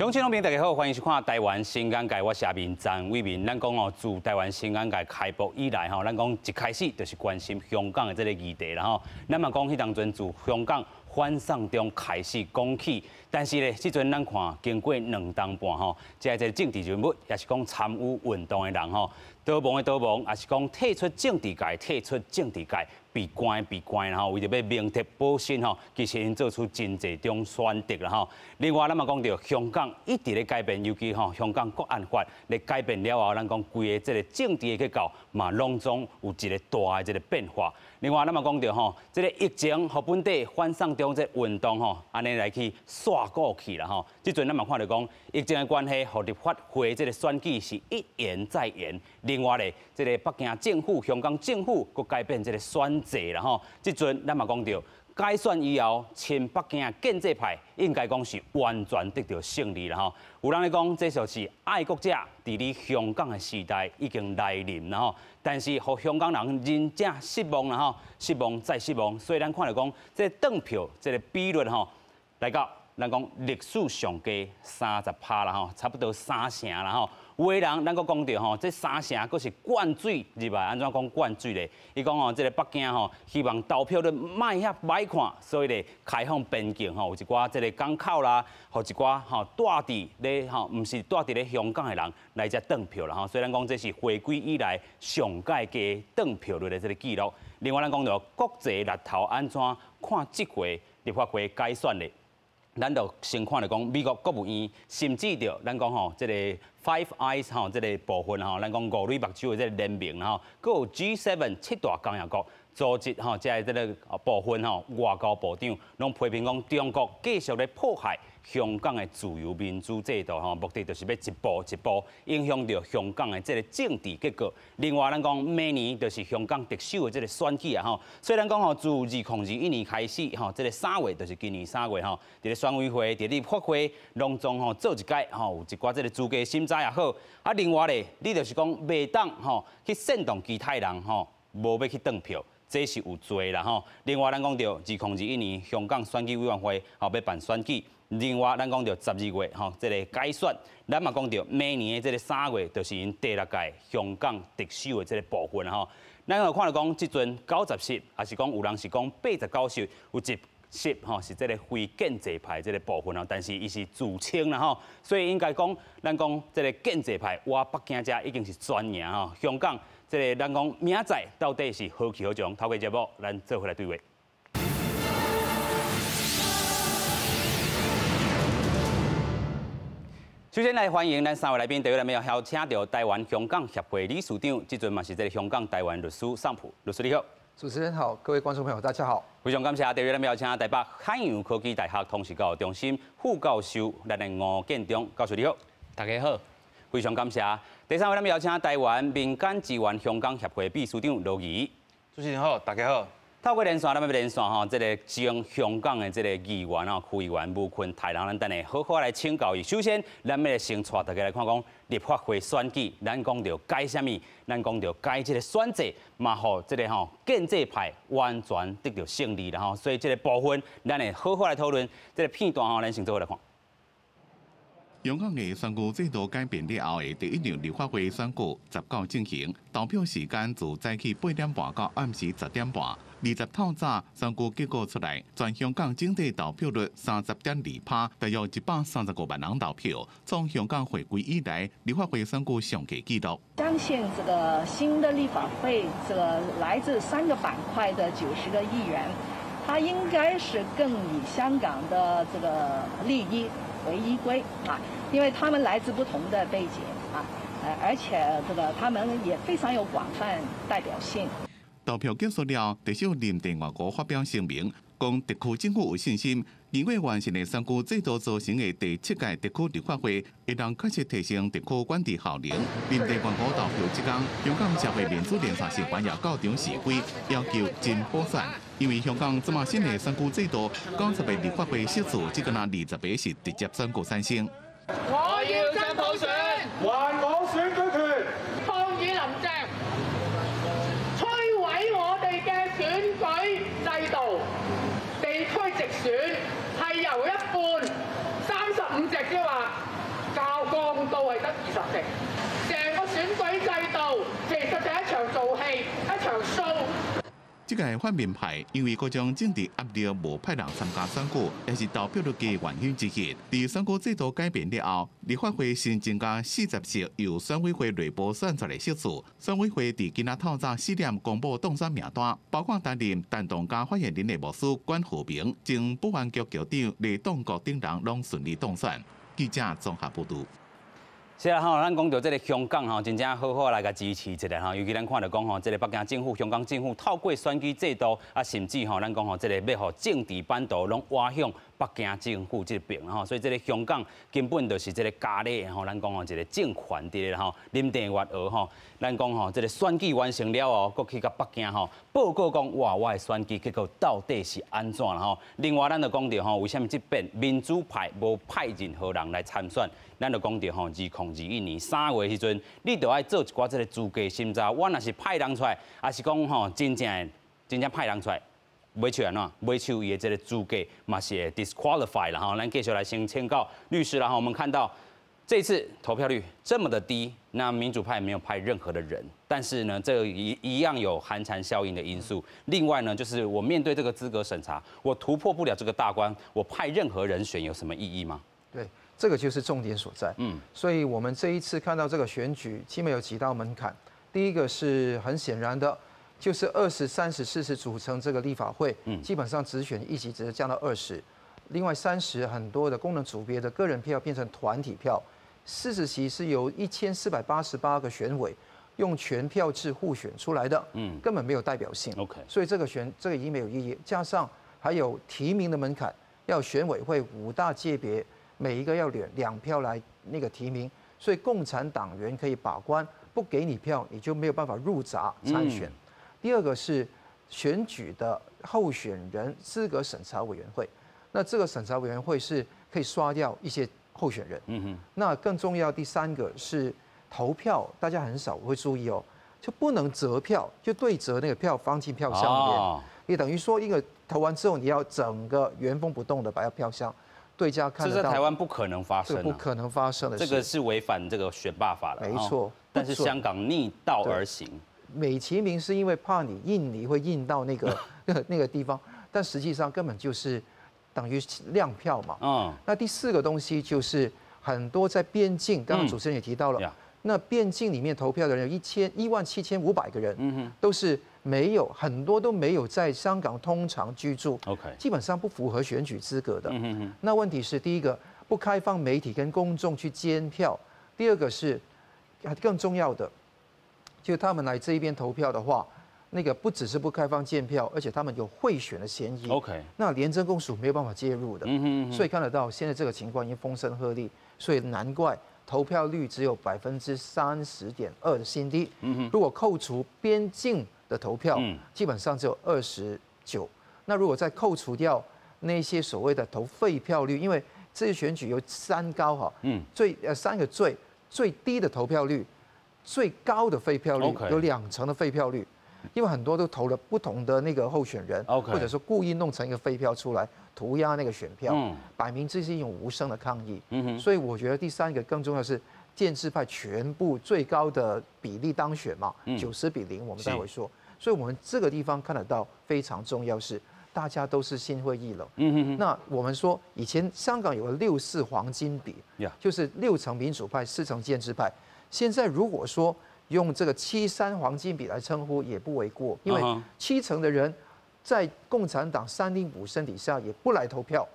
各位听众朋友，大家好，欢迎收看台湾新眼界，我是阿明张伟明。咱讲哦，自台湾新眼界开播以来吼，咱讲一开始就是关心香港的这个议题啦吼。咱嘛讲迄当阵自香港反送中开始讲起，但是咧，即阵咱看经过2冬半吼，即个政治人物也是讲参与运动的人吼，倒忙的倒忙，也是讲退出政治界，退出政治界。被关，然后为着要明哲保身吼，其实因做出真侪种选择啦吼。另外，咱嘛讲到香港一直咧改变，尤其吼香港国安法咧改变了后，咱讲规个这个政治的结构嘛，拢总有一个大的这个变化。另外，咱嘛讲到吼，这个疫情和本地反送中这运动吼，安尼来去煞过去啦吼。即阵咱嘛看到讲，疫情的关系，和立法会这个选举是一延再延。另外咧，这个北京政府、香港政府佮改变这个选制啦吼。即阵咱嘛讲到改选以后，亲北京建制派应该讲是完全得到胜利啦吼。有人咧讲，这就是爱国者伫咧香港的时代已经来临啦吼。但是，互香港人真正失望啦吼，失望再失望。所以咱看到讲，这登票这个比率吼，来到咱讲历史上低30%啦吼，差不多3成啦吼。有的人咱阁讲到吼，这3成阁是灌水入来，安怎讲灌水咧？伊讲吼，这个北京吼，希望投票率卖遐歹看，所以咧开放边境吼，有一寡这个港口啦，或一寡吼住伫咧吼，毋是住伫咧香港的人来遮登票啦吼。所以咱讲这是回归以来上届嘅登票率的这个记录。另外咱讲到国际日头安怎看这回立法会改选咧？咱就先看来讲，美国国务院甚至着咱讲吼，这个 Five Eyes 吼，这个部分吼，咱讲5类目睭的这个联名吼，佮有 G7 7大工业国组织吼，即个这个部分吼，外交部长拢批评讲，中国继续咧迫害香港的自由民主制度吼，目的就是要一步一步影响到香港的这个政治结果。另外，咱讲明年就是香港特首的这个选举啊吼，所以咱讲吼，自2021年开始吼，这个3月就是今年3月吼，伫咧选委会、伫立法会拢总吼做一届吼，有一寡这个资格审查也好。啊，另外咧，你就是讲袂当吼去煽动其他人吼，无要去登票。这是有罪啦吼。另外，咱讲到2021年香港选举委员会后要办选举。另外，咱讲到12月吼，这个改选，咱嘛讲到明年的这个3月，就是因第6届香港特首的这个部分吼。咱有看到讲，即阵90席，还是讲有人是讲89席，有1席吼是这个非建制派这个部分哦，但是伊是自称啦吼，所以应该讲，咱讲这个建制派，我北京遮已经是全赢吼，香港。这个咱讲明仔到底是何去何从？头个节目咱做回来对话。首先来欢迎咱3位来宾，第一位来邀请到台湾香港协会理事长，即阵嘛是这个香港台湾律师尚普律师你好。主持人好，各位观众朋友大家好。非常感谢第一位来邀请台北海洋科技大学通识教育中心副教授咱的吴建中教授你好。大家好。非常感谢。第3位，咱们邀请台湾民间支援香港协会秘书长罗仪。主持人好，大家好。透过连线，咱们要连线吼，这个将香港的这个议员啊、区议员吴坤泰，咱等下好好来请教伊。首先，咱要先带大家来看讲立法会选举，咱讲到改什么？咱讲到改这个选制，嘛吼这个吼建制派完全得到胜利了吼。所以这个部分，咱会好好来讨论。这个片段吼，咱先做来看。香港嘅选举制度改变了后的第一场立法会选举19进行，投票时间自早起8点半到暗时10点半。20透早选举结果出来，全香港整体投票率30.2%，大约135万人投票，从香港回归以来立法会选举上届纪录。相信这个新的立法会，这个来自3个板块的90个议员，他应该是更以香港的这个利益为依归啊，因为他们来自不同的背景啊，而且这个他们也非常有广泛代表性。投票结束了，特首林郑月娥发表声明，讲特区政府有信心，如果完善的选举制度造成的第7届特区立法会，会让确实提升特区管治效能。林郑月娥投票即天，香港社会民主联合成员也到场示威，要求真补选。因为香港这么新的选举制度，90个立法会席次只敢拿20个是直接选举产生。我要真普選，還我選舉權，抗議林鄭，摧毀我哋嘅選舉制度。地區直選係由一半35席啫話實嘅。成個選舉制度其實就係一場做戲，一場 show。這個反面派因為各種政治壓力無派人參加選舉，也是投票率嘅原因之一。在選舉制度改變了後，立法會新增加40席由選委會內部選出來席數。選委會在今仔透早4點公布當選名單，包括擔任單當家發言人的牧師關和平、前保安局局長李棟國等人攏順利當選。記者綜合報道。是啊，咱講到這個香港吼，真正好好來個支持一下吼。尤其咱看到講吼，這個北京政府、香港政府透過選舉制度啊，甚至吼，咱講吼，這個要互政治版圖攏挖向北京政府這邊吼。所以這個香港根本就是這個家裡吼，咱講吼，這個政權佇咧吼，林鄭月娥吼，咱講吼，這個選舉完成了後，佫去到北京吼，報告講哇，我的選舉結果到底是安怎啦吼？另外，咱就講到吼，為什麼這邊民主派無派任何人來參選？咱就講到吼，2021年3月迄陣，你就愛做一寡這個資格審查。我若是派人出來，還是講吼真正派人出來，買手安怎？買手伊的這個資格嘛是會 disqualify 啦吼。咱繼續來先請教律師啦吼。我們看到這次投票率這麼的低，那民主派沒有派任何的人，但是呢，這一樣有寒蟬效應的因素。另外呢，就是我面對這個資格審查，我突破不了這個大關，我派任何人選有什麼意義嗎？对，这个就是重点所在。所以我们这一次看到这个选举，基本有几道门槛。第一个是很显然的，就是20、30、40组成这个立法会，基本上只选一席，只是降到20。另外30很多的功能组别的个人票变成团体票，40席是由1488个选委用全票制互选出来的，根本没有代表性。OK， 所以这个已经没有意义。加上还有提名的门槛，要选委会5大界别。每一个要2票来那个提名，所以共产党员可以把关，不给你票，你就没有办法入闸参选。第二个是选举的候选人资格审查委员会，那这个审查委员会是可以刷掉一些候选人。那更重要，第三个是投票，大家很少会注意哦，就不能折票，就对折那个票放进票箱里面。也等于说，一个投完之后，你要整个原封不动的把票箱。对家看得到，这在台湾不可能发生，不可能发生的事。这个是违反这个选罢法了，没错。但是香港逆道而行，美其名是因为怕你印泥会印到那个地方，但实际上根本就是等于亮票嘛。那第4个东西就是很多在边境，刚刚主持人也提到了，那边境里面投票的人有17500个人，都是。很多都没有在香港通常居住 ，OK， 基本上不符合选举资格的。那问题是，第一个不开放媒体跟公众去监票，第二个是更重要的，就他们来这一边投票的话，那个不只是不开放监票，而且他们有贿选的嫌疑。OK， 那廉政公署没有办法介入的。所以看得到现在这个情况已经风声鹤唳，所以难怪投票率只有30.2%的新低。如果扣除边境的投票，基本上只有29。那如果再扣除掉那些所谓的投废票率，因为这些选举有3高哈，3个最低的投票率，最高的废票率有2成的废票率，因为很多都投了不同的那个候选人，或者说故意弄成一个废票出来涂鸦那个选票，摆明这是一种无声的抗议。所以我觉得第3个更重要是。建制派全部最高的比例当选嘛，90-0，我们待会说。所以我们这个地方看得到非常重要是，大家都是心灰意冷。那我们说以前香港有个6-4黄金比，就是6成民主派，4成建制派。现在如果说用这个7-3黄金比来称呼也不为过，因为7成的人在共产党305身底下也不来投票。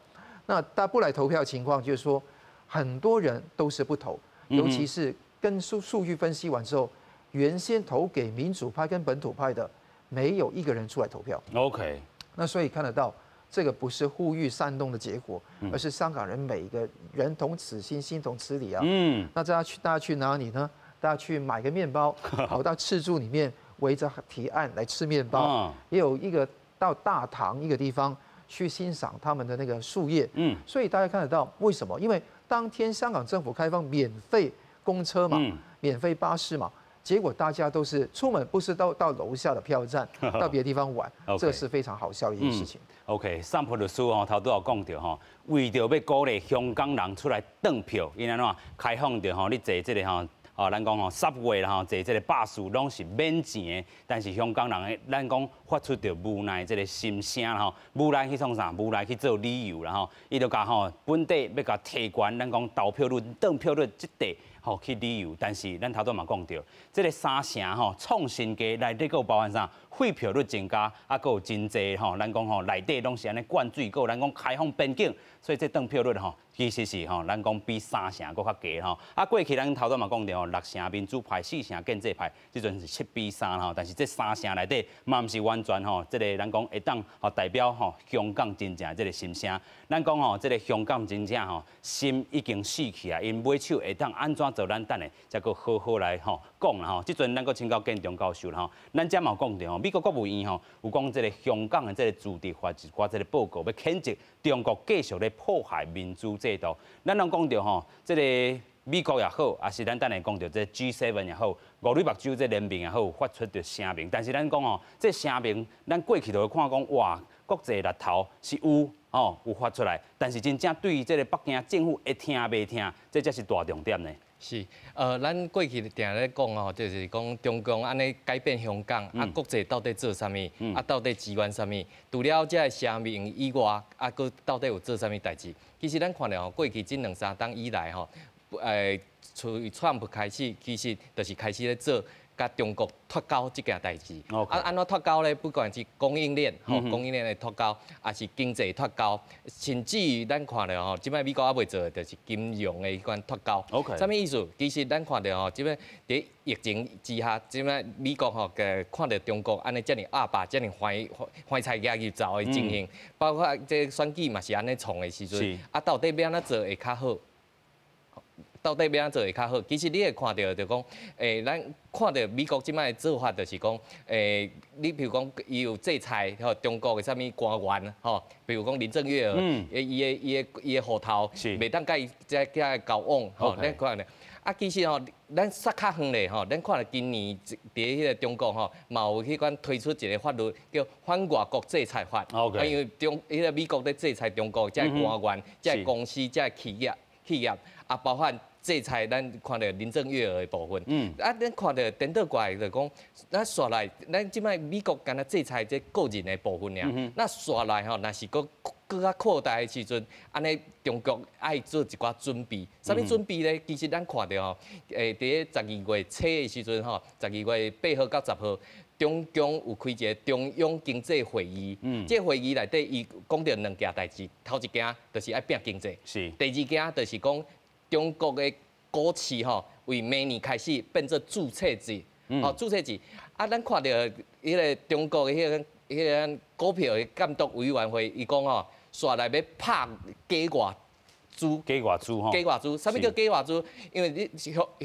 那他不来投票的情况就是说，很多人都是不投。尤其是跟数据分析完之后，原先投给民主派跟本土派的，没有一个人出来投票。OK， 那所以看得到，这个不是呼吁煽动的结果，而是香港人每一个人同此心，心同此理啊。那大家去哪里呢？大家去买个面包，跑到赤柱里面围着提案来吃面包。也有一个到大堂一个地方去欣赏他们的那个树叶。所以大家看得到为什么？因为当天香港政府开放免费公车嘛，免费巴士嘛，结果大家都是出门不是到楼下的票站，到别的地方玩，这是非常好笑的一件事情。OK， 上坡律师吼，头都有讲到吼，为着要鼓励香港人出来登票，因安怎开放着吼，你坐这个吼。咱讲吼，subway 啦吼，坐这个巴士拢是免钱的，但是香港人的，咱讲发出着无奈这个心声啦吼，无奈去创啥，无奈去做理由啦吼，伊就甲吼本地要甲提悬，咱讲投票率、登票率这块吼去理由，但是咱头拄嘛讲到，这个三城吼创新家内底个包含啥？废票率增加，啊，佫有真济吼，咱讲吼内底拢是安尼灌水，佫咱讲开放边境，所以这登票率吼，其实是吼，咱讲比三城佫较低吼。啊，过去咱头拄嘛讲到吼，6城民主派、4城建制派，即阵是7比3吼，但是这三城内底嘛毋是完全吼，这个咱讲会当吼代表吼香港真正这个心声。咱讲吼，这个香港真正吼心已经死去啊，因买手会当安怎做咱等下才佫好好来吼讲啦吼。即阵咱佫请教建中教授啦吼，咱遮嘛有讲到吼。美国国务院吼有讲，这个香港的这个驻地发一寡这个报告，要谴责中国继续咧破坏民主制度。咱拢讲到吼，这个美国也好，也是咱等下讲到这 G7 也好，五里目洲这联盟也好，发出着声明。但是咱讲吼，这声明咱过去就会看讲，哇，国际力头是有发出来，但是真正对于这个北京政府会听袂听，这才是大重点呢。是，咱过去定咧讲吼，就是讲中共安尼改变香港，国际到底做啥物，到底支援啥物？除了这个声明以外，佫到底有做啥物代志？其实咱看了吼，过去这2-3档以来吼，从川普开始，其实就是开始咧做。甲中国脱钩这件代志，安怎脱钩咧？不管是供应链，供应链的脱钩，还是经济脱钩，甚至于咱看到吼，即摆美国还未做的，就是金融的迄款脱钩。啥物意思？其实咱看到吼，即摆伫疫情之下，即摆美国吼，看到中国安尼遮尔恶霸，遮尔怀才压入走的情形，包括这选举嘛是安尼创的时阵，到底要安怎做会较好？到底要安怎做会较好？其实你会看到，就讲，咱看到美国即摆做法，就是讲，你譬如讲，伊有制裁吼中国的啥物官员吼，譬如讲林郑月娥，伊的户头袂当甲伊再交往吼，咱看咧。其实吼，咱煞较远咧吼，咱看到今年伫迄个中国吼，嘛有迄款推出一个法律叫《反外国制裁法》，因为迄个美国咧制裁中国，即个官员、即个公司、即个企业，包括。制裁咱看到林郑月娥的部分，咱看到颠倒过来就讲，咱刷来，咱即摆美国干那制裁这个人的部分尔，那刷来吼，若是更较扩大的时阵，安尼中国爱做一寡准备，啥物准备咧？其实咱看到吼，伫12月初的时阵吼，12月8号到10号。中共有开一个中央经济会议，这会议内底伊讲到2件代志，头一件就是爱拼经济，第2件就是讲。中国的股市吼，为明年开始变做注册制，注册制。咱看到迄个中国的迄个股票的监督委员会，伊讲吼，煞来要拍假外资，假外资，啥物叫假外资？因为你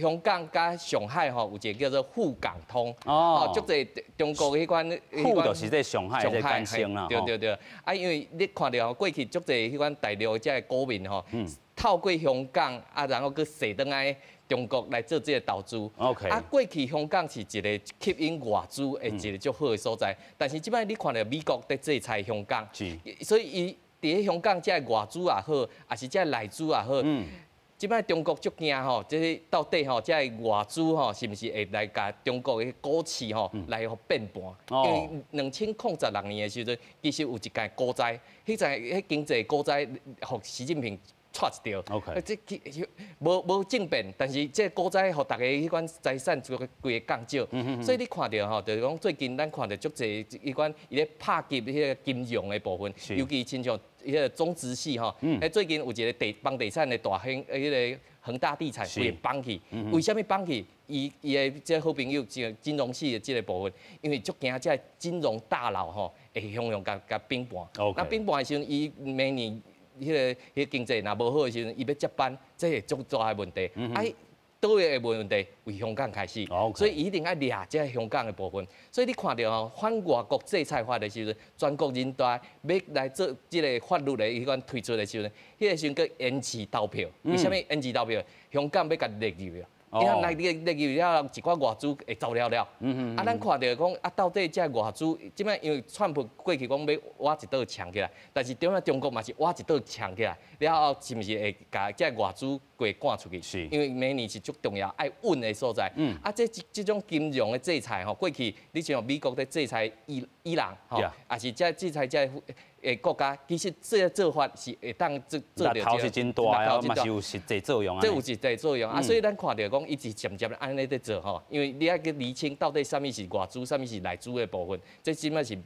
香港加上海吼，有一个叫做沪港通，足侪中国迄款，沪就是在上海在干省啦，对。因为你看到过去足侪迄款大陆即个股民吼。透过香港然后去踅转来中国来做这个投资。过去香港是一个吸引外资的一个足好的所在，但是即摆你看到美国在制裁香港，所以伊伫香港这外资也好，还是这内资也好，即摆中国足惊吼，这到底吼这外资吼是毋是会来甲中国的股市吼来变盘？因为2006年的时阵，其实有一件股灾，迄经济股灾，互习近平。错一条，这无政变，但是这股灾互大家迄款财产就规个降少，所以你看到吼，就是讲最近咱看到足侪迄款伊咧拍击迄个金融的部分，尤其亲像迄个中资系吼，最近有一个房地产的大迄个恒大地产会崩去，为什么崩去？伊的这好朋友金融系的这个部分，因为足惊这金融大佬吼会向甲并盘，那并盘的时阵，伊明年。迄个经济若无好的时阵，伊要接班，这是足大的问题。倒位的问题为香港开始，所以一定要抓这香港的部分。所以你看到吼，反外国制裁法的时阵，全国人大要来做这个法律的迄款推出的时阵，迄个时阵叫延迟投票。为什么延迟投票？香港要甲列入伊来入了一寡外资会走了。啊，咱看到讲啊，到底这外资即摆因为川普过去讲要挖一道墙起来，但是中国嘛是挖一道墙起来，了后是毋是会甲这外资给赶出去？是，因为明年是足重要，爱稳的所在。啊，这种金融的制裁吼，过去你像美国在制裁伊朗吼，也是在制裁这国家，其实这做法是会当做到。力头是真大啊，嘛是有实际作用啊。这有实际作用啊，所以咱看到讲，伊是渐渐安尼在做吼，因为你要去厘清到底什么是外资，什么是内资的部分，这起码是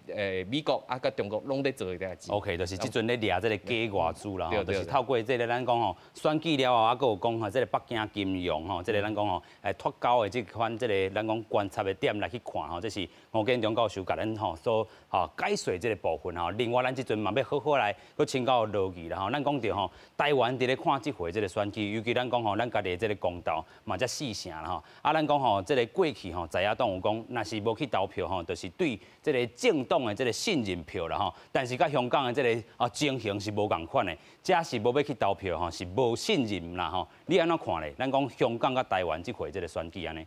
美国啊甲中国拢在做一代志。OK， 就是即阵咧掠这个假外资啦，吼，就是透过这个咱讲吼，选举了后啊，佫有讲吼，这个北京金融吼，这个咱讲吼，脱钩的这款这个咱讲观察的点来去看吼，这是吴建中教授甲咱吼所解说这个部分吼。另外，咱即阵嘛要好好来去请教罗毅啦吼，咱讲到吼，台湾伫咧看即回这个选举，尤其咱讲吼，咱家己这个公道嘛才四成啦吼。啊，咱讲吼，这个过去吼，在野党有讲，若是无去投票吼，就是对这个政党的这个信任票啦吼。但是甲香港的这个情形是无共款的，假是无要去投票吼，是无信任啦吼。你安怎看咧？咱讲香港甲台湾即回这个选举安尼？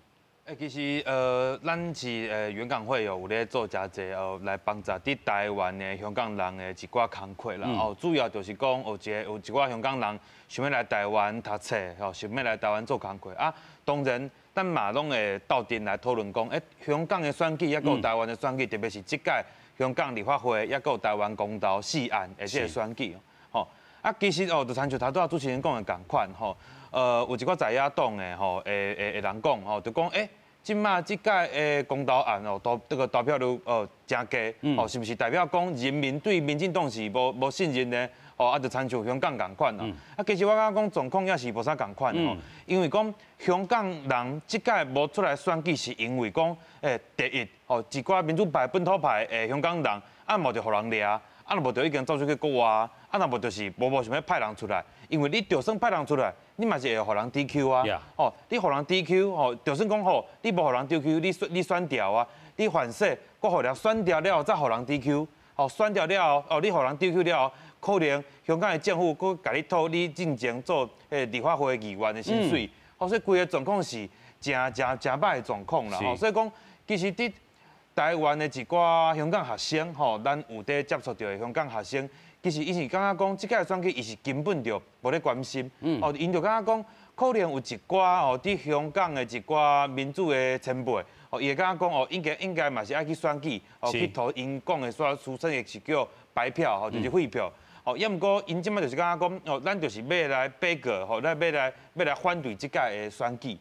其实咱是原港会有咧做真侪来帮助伫台湾的香港人的一寡工课啦。主要就是讲有一寡香港人想要来台湾读册，想要来台湾做工课啊。当然，咱嘛拢会斗阵来讨论讲，香港的选举，抑有台湾的选举，特别是即届香港立法会，抑有台湾公投4案的这个选举。啊，其实就参像头拄主持人讲的共款有一寡在野党的人讲就讲即马即届公投案这个投票率真低是不是代表讲人民对民进党是无信任呢？就参像香港共款啊，其实我感觉讲状况也是无啥共款因为讲香港人即届无出来选举，是因为讲第一一寡民主派、本土派香港人无就互人掠。若无就已经走出去国外，若无就是无想要派人出来，因为你就算派人出来，你嘛是会互人 DQ 啊。你互人 DQ，就算讲你无互人 DQ， 你选掉啊，你反射，搁互人选掉了后再互人 DQ， 选掉了后，你互人 DQ 了后，可能香港的政府搁甲你讨你进前做立法会议员的薪水，所以规个状况是真歹的状况啦。所以讲，其实伫台湾的一寡香港学生，咱有在接触到的香港学生，其实伊是感觉讲，即届选举伊是根本就无咧关心，因就感觉讲，可能有一寡伫香港的一寡民主的前辈，伊会感觉讲，应该嘛是爱去选举，去投因讲的所俗称的是叫白票，就是废票。也毋过，因即摆就是感觉讲，咱就是要来背个，咱要来反对即届的选举。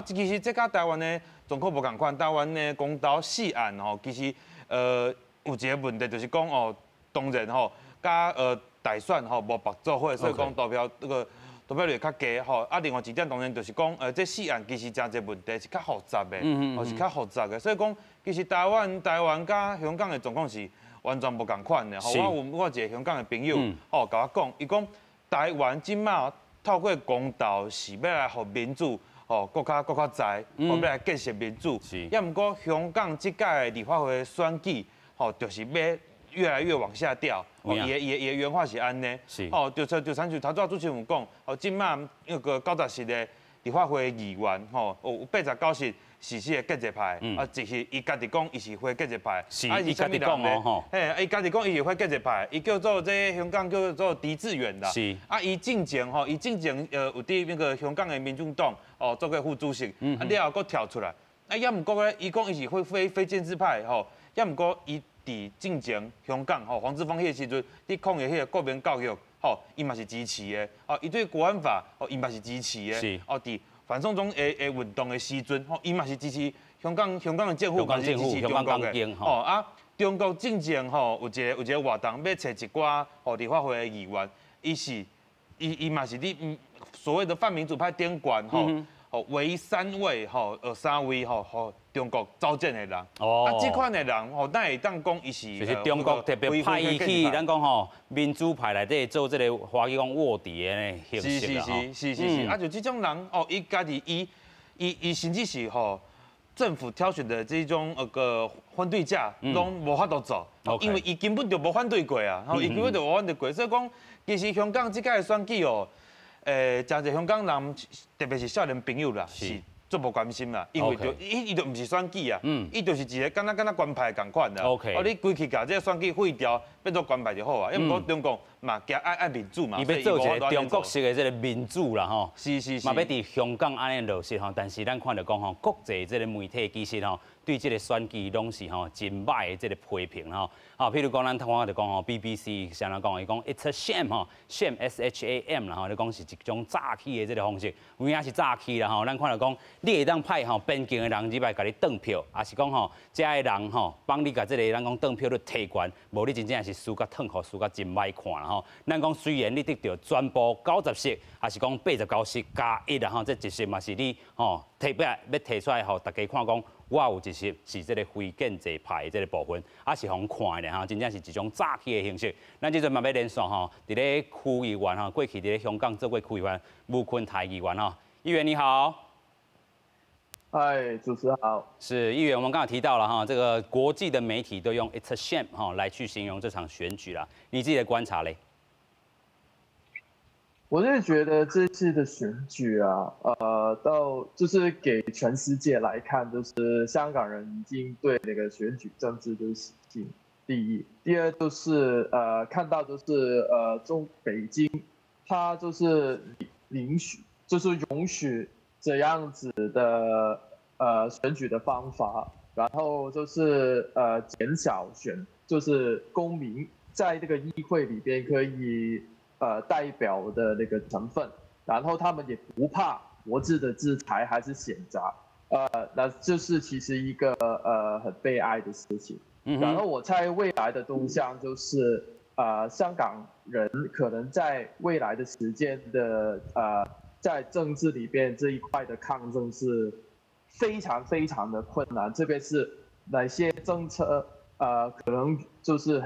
其实即届台湾的状况无共款，台湾的公投4案其实有一个问题就是讲当然甲大选无白做伙，所以讲投票率较低另外一点当然就是讲这4案其实真侪问题是较复杂的，是较复杂的，所以讲其实台湾甲香港的状况是完全无共款的。我一个香港的朋友甲我讲，伊讲台湾即马透过公投是要来互民主。国较在，要来建设民主。也毋过香港即届的立法会选举，就是要越来越往下掉。伊的原话是安尼。就参像头拄主持人讲，即马那个90席的立法会议员，有89席是建制派，就是伊家己讲伊是非建制派。伊家己讲伊家己讲伊是非建制派，伊叫做香港叫做狄志远啦。伊进前有伫那个香港的民众党做过副主席，了后搁跳出来。也毋过咧，伊讲伊是非建制派，也毋过伊伫进前香港黄之锋迄个时阵，伫抗议迄个国民教育，伊嘛是支持的。伊对国安法，伊嘛是支持的。伫反送中的运动的时阵，伊嘛是支持香港的政府，嘛是支持中国的。中国进前有一个活动，要找一寡立法会的议员，伊嘛是伫所谓的泛民主派顶冠唯3位3位中国招正的人。这款的人咱会当讲伊是就是中国特别派伊去，咱讲民主派内底做这个华语讲卧底的形式啦。是，就这种人伊家己伊甚至是政府挑选的这种反对者，拢无法度做，因为伊根本就无反对过啊，伊根本就无反对过，所以讲其实香港这届的选举真侪香港人，特别是少年朋友啦，是足无关心啦，因为就伊就唔是选举啊，伊就是一个敢若官派共款的。OK， 你规去把这个选举废掉，变做官派就好啊。因为讲中国嘛，加爱民主嘛，伊要做一个中国式的这个民主啦吼。是。嘛要伫香港安尼落实吼，但是咱看到讲吼，国际这个媒体其实吼，对这个选举拢是吼真歹的这个批评吼。譬如讲咱看到讲吼 ，BBC 像咱讲，伊讲 It's a shame 吼 ，shame SHAM 啦吼，你讲是一种诈欺的这个方式，有影是诈欺啦吼。咱看到讲，你会当派吼边境的人入来甲你转票，也是讲吼，遮个人吼帮你甲这个咱讲转票你提悬，无你真正是输甲痛苦，输甲真歹看啦吼。咱讲虽然你得到全部90席，还是讲89席加1啦吼，这一席嘛是你吼提要提出来吼，大家看讲。我有一些是这个非建制派的这个部分，是互看的哈，真正是一种诈欺的形式。咱即阵嘛要连线吼，伫咧区议员吼，过去伫咧香港做过区议员，吴坤台议员哈，议员你好。嗨，主持人好。是议员，我们刚才提到了哈，这个国际的媒体都用 "It's a shame" 哈来去形容这场选举啦，你自己的观察嘞？我是觉得这次的选举啊，到就是给全世界来看，就是香港人已经对那个选举政治就是洗净。第一，第二就是看到就是北京，他就是允许这样子的选举的方法，然后就是减少就是公民在这个议会里边可以。代表的那个成分，然后他们也不怕国际的制裁还是谴责，那就是其实一个很悲哀的事情。然后我猜未来的动向就是香港人可能在未来的时间的在政治里边这一块的抗争是非常非常的困难，特别是哪些政策。可能就是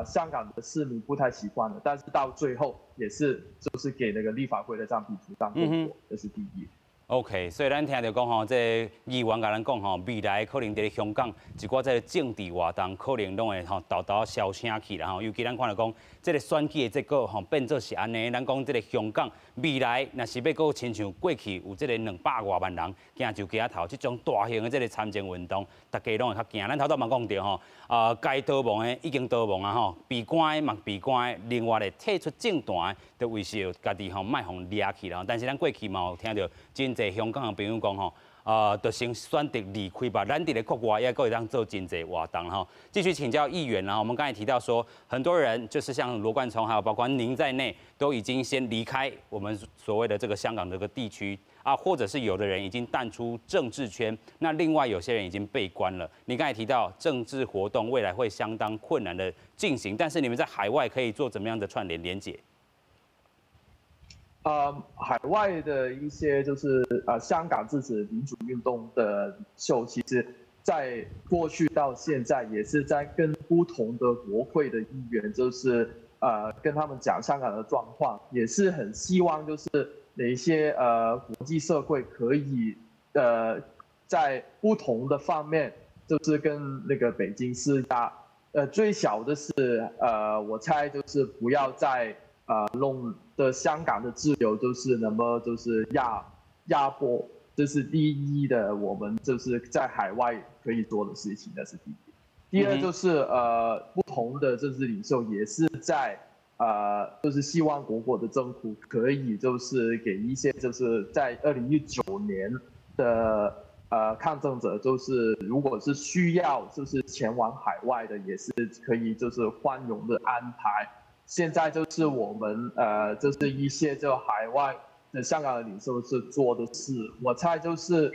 香港的市民不太习惯的，但是到最后也是就是给那个立法会的橡皮图当功果，这是第一。OK， 所以咱听到讲吼，这议员甲咱讲吼，未来可能在香港一寡这政治活动，可能拢会吼豆豆消声去啦吼。尤其咱看到讲，这个选举的结果吼变做是安尼，咱讲这个香港未来若是要搁亲像过去有这个200多万人行就街头，这种大型的这个参政运动，大家拢会较惊。咱头拄嘛讲到吼，该逃亡的已经逃亡啊吼，闭关的嘛闭关的，另外咧退出政坛的为是家己吼卖互掠去啦。但是咱过去嘛有听到真侪香港的朋友讲吼，就先选择离开吧。咱伫咧国外也可以当做真侪活动哈。继续请教议员啦，我们刚才提到说，很多人就是像罗冠聪还有包括您在内，都已经先离开我们所谓的这个香港这个地区啊，或者是有的人已经淡出政治圈，那另外有些人已经被关了。你刚才提到政治活动未来会相当困难的进行，但是你们在海外可以做怎么样的串联连结？海外的一些就是香港自治民主运动的领袖，其实在过去到现在也是在跟不同的国会的议员，就是跟他们讲香港的状况，也是很希望就是哪些国际社会可以在不同的方面，就是跟那个北京施压。最小的是我猜就是不要再弄的香港的自由就是那么就是压迫，这是第一的，我们就是在海外可以做的事情，那是第一。第二就是不同的政治领袖也是在就是希望国的政府可以就是给一些就是在2019年的抗争者，就是如果是需要就是前往海外的，也是可以就是宽容的安排。现在就是我们就是一些就海外的香港的领袖是做的事，我猜就是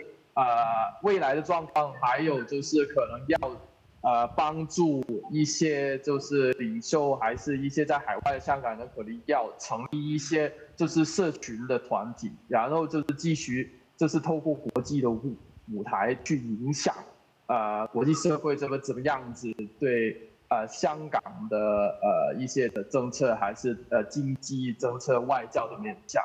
未来的状况，还有就是可能要帮助一些就是领袖，还是一些在海外的香港人，可能要成立一些就是社群的团体，然后就是继续就是透过国际的舞台去影响国际社会怎么样子对。香港的一些的政策，还是经济政策、外交的面向。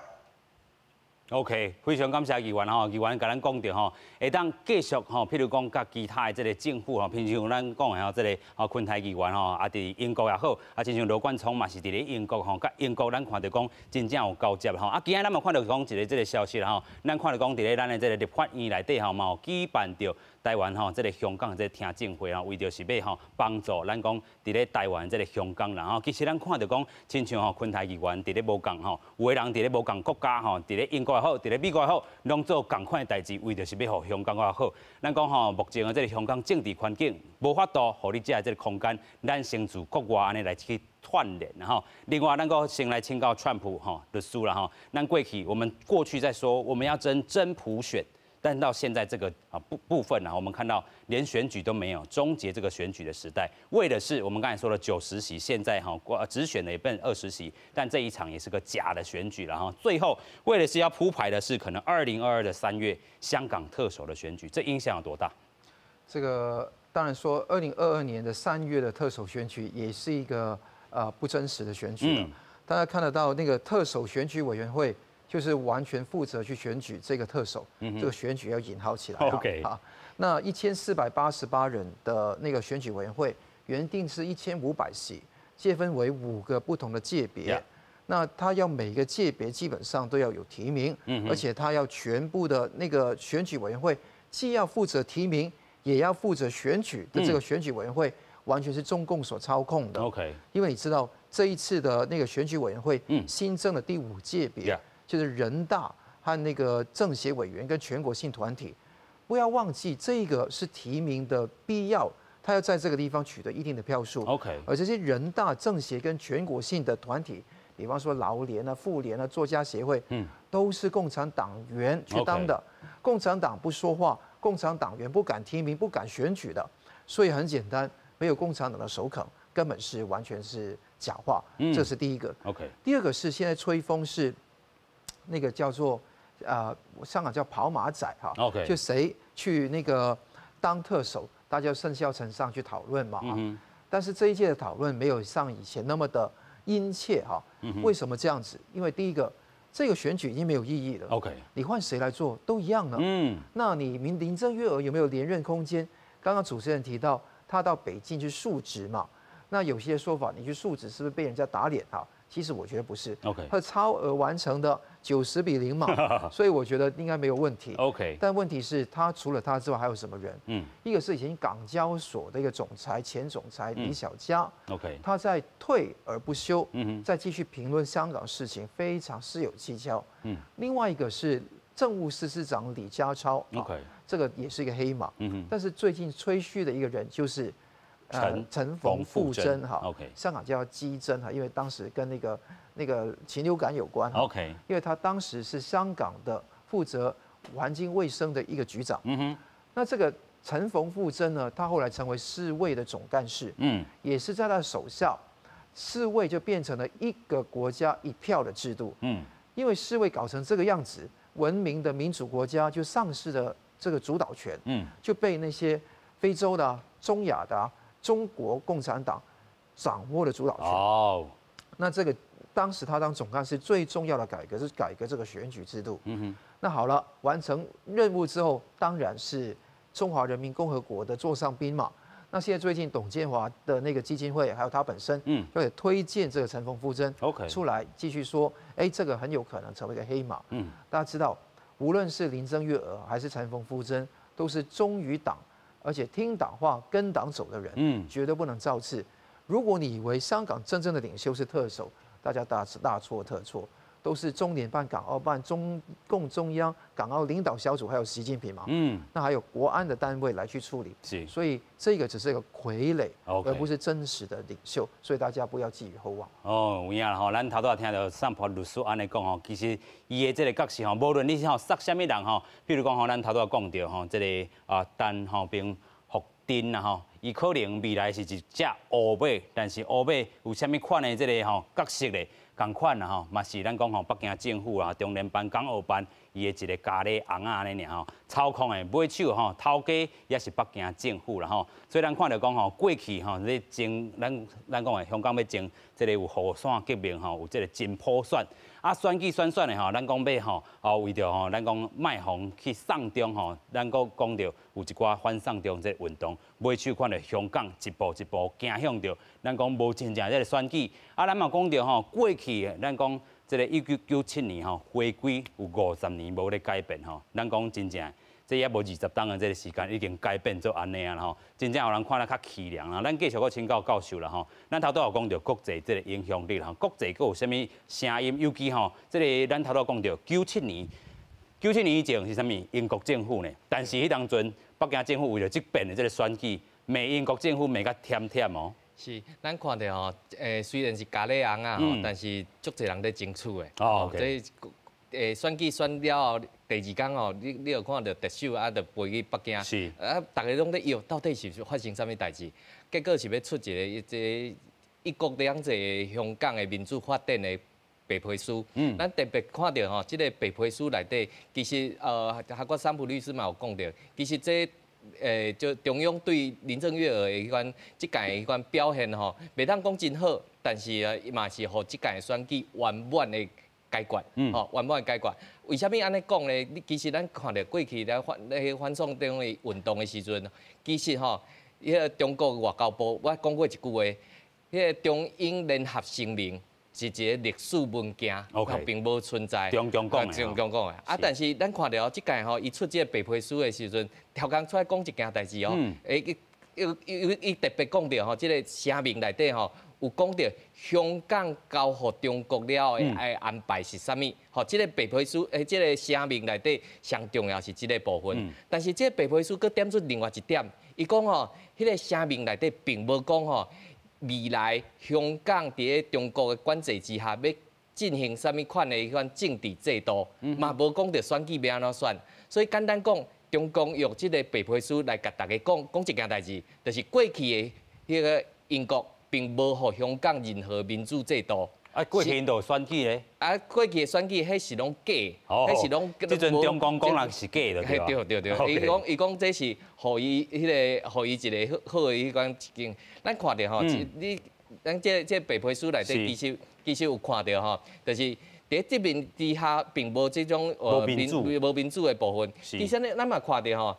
OK， 非常感谢议员吼，议员甲咱讲到吼，会当继续吼，譬如讲甲其他的这个政府吼，譬如像咱讲的吼，这个昆台议员吼，啊，伫英国也好，啊，亲像罗冠聪嘛是伫咧英国吼，甲英国咱看到讲真正有交接吼，啊，今仔咱嘛看到讲一个这个消息啦吼，咱看到讲伫咧咱的这个立法院内底吼，嘛有举办着台湾吼，这个香港的这个听证会吼，为着是要吼帮助咱讲伫咧台湾这个香港人吼，其实咱看到讲，亲像吼昆台议员伫咧无共吼，有的人伫咧无共国家吼，伫咧英国也好，伫咧美国也好，拢做共款的代志，为着是要互香港也好。咱讲吼，目前的这个香港政治环境无法度，互你这个空间，咱先自国外安尼来去串联，然后另外咱个先来请教川普吼律师啦吼，咱我们过去在说我们要真普选。但到现在这个部分呢，我们看到连选举都没有，终结这个选举的时代，为的是我们刚才说了90席，现在只选了也变20席，但这一场也是个假的选举了哈。最后为的是要铺排的是可能2022的3月香港特首的选举，这影响有多大？这个当然说2022年的3月的特首选举也是一个不真实的选举了。大家看得到那个特首选举委员会。就是完全负责去选举这个特首，这个选举要引号起来。OK， 好，那1488人的那个选举委员会原定是1500席，界分为5个不同的界别。那他要每个界别基本上都要有提名，而且他要全部的那个选举委员会既要负责提名，也要负责选举的这个选举委员会，完全是中共所操控的。OK， 因为你知道这一次的那个选举委员会新增了第5界别。就是人大和那个政协委员跟全国性团体，不要忘记这个是提名的必要，他要在这个地方取得一定的票数。OK， 而这些人大、政协跟全国性的团体，比方说劳联啊、妇联啊、作家协会，都是共产党员去当的。共产党不说话，共产党员不敢提名、不敢选举的，所以很简单，没有共产党的首肯，根本是完全是假话。这是第一个。OK， 第二个是现在吹风是。那个叫做香港叫跑马仔哈， OK， 就谁去那个当特首，大家盛嚣尘上去讨论嘛。但是这一届的讨论没有像以前那么的殷切哈。为什么这样子？因为第一个，这个选举已经没有意义了。OK， 你换谁来做都一样了。那你林郑月娥有没有连任空间？刚刚主持人提到他到北京去述职嘛，那有些说法，你去述职是不是被人家打脸哈？其实我觉得不是 ，OK， 他超额完成的90比0嘛，所以我觉得应该没有问题 ，OK。但问题是，他除了他之外还有什么人？一个是以前港交所的一个总裁，前总裁李小加 ，OK， 他在退而不休，再继续评论香港事情，非常事有蹊跷。另外一个是政务司司长李家超 ，OK， 这个也是一个黑马。但是最近吹嘘的一个人就是。陈冯富珍哈 ，OK， 香港叫基珍哈，因为当时跟那个禽流感有关 ，OK， 因为他当时是香港的负责环境卫生的一个局长，那这个陈冯富珍呢，他后来成为世卫的总干事，也是在他手下，世卫就变成了一个国家一票的制度，因为世卫搞成这个样子，文明的民主国家就丧失了这个主导权，就被那些非洲的、中亚的。中国共产党掌握了主导权。哦，那这个当时他当总干事最重要的改革是改革这个选举制度。那好了，完成任务之后，当然是中华人民共和国的座上宾嘛。那现在最近董建华的那个基金会，还有他本身，也推荐这个陈冯富珍出来继续说，这个很有可能成为一个黑马。大家知道，无论是林郑月娥还是陈冯富珍，都是忠于党。而且听党话、跟党走的人，绝对不能造次。如果你以为香港真正的领袖是特首，大家大错特错，都是中联办、港澳办、中共中央、港澳领导小组，还有习近平嘛。那还有国安的单位来去处理。所以这个只是一个傀儡，而不是真实的领袖。所以大家不要寄予厚望。哦，有影啦吼，咱头拄听到上坡律师安尼讲吼，其实伊的这个角色吼，无论你是吼杀什么人吼，比如讲吼，咱头拄讲到吼，这个单吼兵福丁啦吼，伊可能未来是一只乌马，但是乌马有啥物款的这个吼角色咧，同款啦吼，嘛是咱讲吼北京政府啊、中联办、港澳办伊的一个咖喱红啊安尼尔吼，操控的买手吼，头家也是北京政府啦吼，所以咱看到讲吼，过去吼咧争咱讲的香港要争这个有雨伞革命吼，有这个真普选。啊，选的吼，咱讲要吼，为着吼，咱讲卖红去送中吼，咱讲到有一寡反送中这运动，买手看到香港一步一步行向着，咱讲无真正这个选举。啊，咱嘛讲到吼，过去咱讲这个1997年吼，回归有50年无咧改变吼，咱讲真正。这也无20档的这个时间，已经改变做安尼啊吼，真正有人看得较凄凉啦。咱继续搁请教教授啦吼，咱头拄有讲到国际这个影响力啦，国际搁有啥物声音？尤其吼，这个咱头拄讲到97年以前是啥物？英国政府呢？但是迄当阵北京政府为了即边的这个选举，骂英国政府骂甲忝忝哦。是，咱看到吼，虽然是咖喱红啊吼，但是足侪人在争取的。哦，选举选了后，第2天吼，你有看到特首啊，就飞去北京。是。啊，大家拢在摇，到底是发生啥物代志？结果是要出一国两制香港的民主发展的白皮书。咱特别看到吼，这个白皮书内底，其实韩国三浦律师嘛有讲到，其实就中央对林郑月娥的迄款即届迄款表现吼，袂当讲真好，但是嘛是互即届选举圆满的解决，吼圆满解决。为虾米安尼讲呢？其实咱看到过去咧反送中的运动的时阵，其实吼，迄个中国外交部我讲过一句话，迄个中英联合声明是一个历史文件，并无存在。中共讲的。啊，但是咱看到即届吼，伊出这个白皮书的时阵，超工出来讲一件代志哦，伊特别讲到吼，即个声明内底吼。有讲到香港交互中国了后的安排是啥物？吼，即个白皮书即个声明内底上重要是即个部分。但是即个白皮书佫点出另外一点，伊讲吼，迄个声明内底并无讲吼，未来香港伫咧中国的管制之下要进行啥物款的迄款政治制度，嘛无讲到选举要安怎选。所以简单讲，中共用即个白皮书来甲大家讲一件代志，就是过去的迄个英国。并无互香港任何民主制度。啊，过去因都有选举咧。啊，过去的选举迄是拢假，迄是拢。即阵中共讲人是假的，对吧？对。伊讲这是互伊一个好的迄款一件。咱看到吼，咱这白皮书内底其实有看到吼，就是伫这边之下并无这种无民主的部分。其实咱嘛看到吼，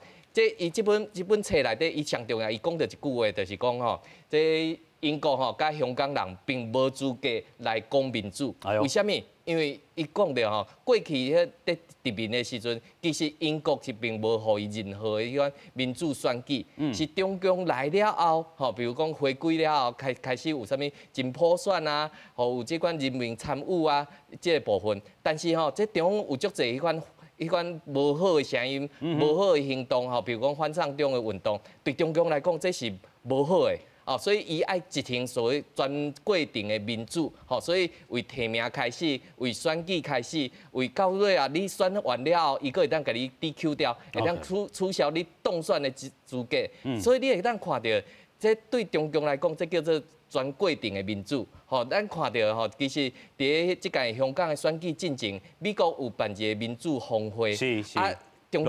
伊这本册内底伊上重要，伊讲到一句话，就是讲吼，这。英国吼，甲香港人并无资格来讲民主，为虾米？因为伊讲到吼，过去迄伫殖民的时阵，其实英国是并无互伊任何迄款民主选举，是中共来了后，吼，比如讲回归了后，开始有啥物真普选啊，吼有即款人民参与啊，即个部分。但是吼，即中有足侪迄款无好的声音、无好的行动，吼，比如讲反送中的运动，对中共来讲，这是无好的。所以伊爱执行所谓全过程的民主，所以为提名开始，为选举开始，为到尾啊，你选完了后，伊个会当甲你 DQ 掉，会当取消你当选的资格。所以你会当看到，这对中共来讲，这叫做全过程的民主。咱看到其实伫即届香港的选举进程，美国有办一个民主峰会。是。中